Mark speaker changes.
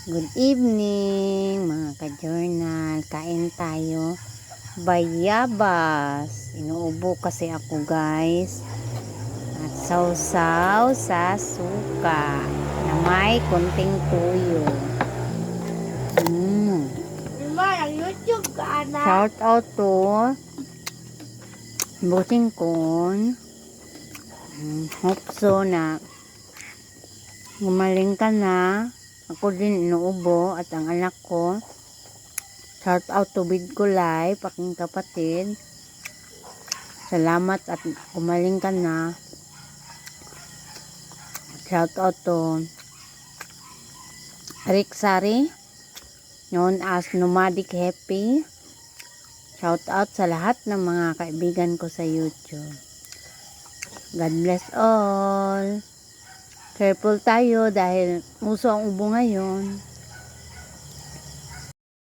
Speaker 1: Good evening mga ka-journal. Kain tayo. Bayabas. Inuubo kasi ako guys. At sausaw sa suka na may konting tuyo.
Speaker 2: YouTube ka na.
Speaker 1: Shout out to Buting Kon. Hope so na gumaling ka na. Ako din inuubo at ang anak ko. Shout out to Bidco Life, aking kapatid. Salamat at gumaling ka na. Shout out to Rick Sari, known as Nomadic Happy. Shout out sa lahat ng mga kaibigan ko sa YouTube. God bless all. Careful tayo dahil uso ang ubo ngayon.